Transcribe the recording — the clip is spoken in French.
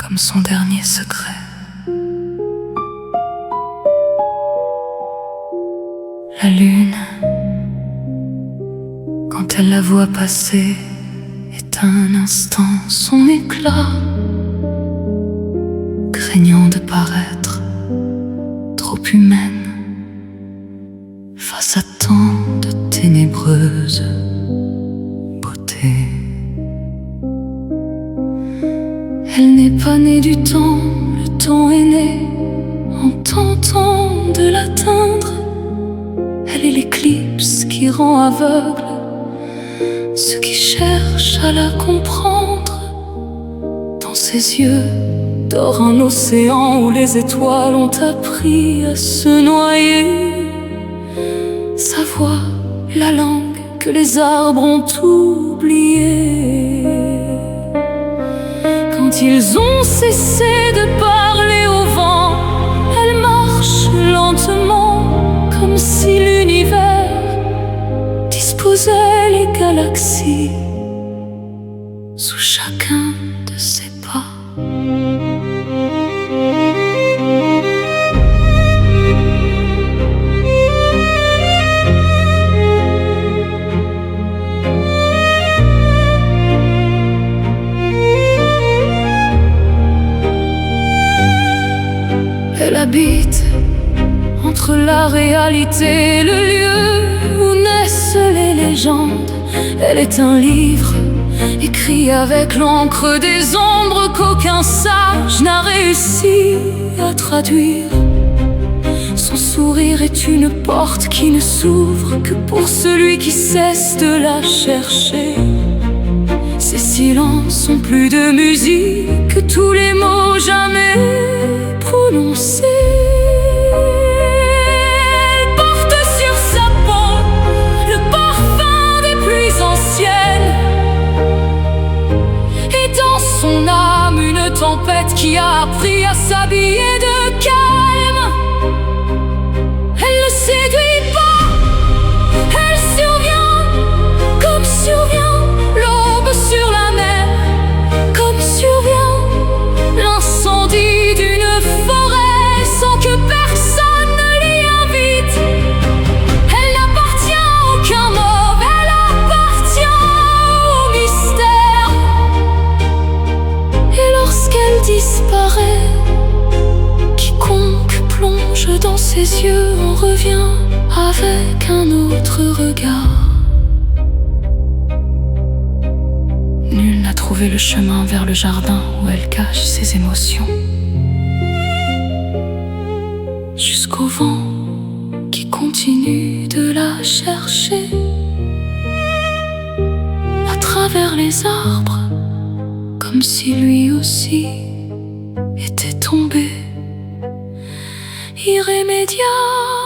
comme son dernier secret. La lune, quand elle la voit passer, éteint un instant son éclat, craignant de paraître trop humaine face à tant de ténébreuse beauté. Elle n'est pas née du temps, le temps est né en tentant de l'atteindre. Elle est l'éclipse qui rend aveugle ceux qui cherchent à la comprendre. Dans ses yeux dort un océan où les étoiles ont appris à se noyer. Sa voix, la langue que les arbres ont oubliée. Quand ils ont cessé de parler au vent, elle marche lentement, comme si l'univers disposait les galaxies sous chacun de ses pas. Elle habite entre la réalité et le lieu où naissent les légendes. Elle est un livre écrit avec l'encre des ombres qu'aucun sage n'a réussi à traduire. Son sourire est une porte qui ne s'ouvre que pour celui qui cesse de la chercher. Ses silences sont plus de musique que tous les mots jamais prononcés. Elle porte sur sa peau le parfum des pluies anciennes, et dans son âme une tempête qui a appris à s'habiller de calme. Elle ne séduit pas, elle survient comme survient l'aube sur la mer, comme survient l'incendie d'une forêt sans que personne ne l'y invite. Elle n'appartient à aucun mauve, elle appartient au mystère. Et lorsqu'elle disparaît, quiconque plonge dans ses yeux en revient avec un autre regard. Nul n'a trouvé le chemin vers le jardin où elle cache ses émotions. Jusqu'au vent qui continue de la chercher à travers les arbres, comme si lui aussi était tombé irrémédiable.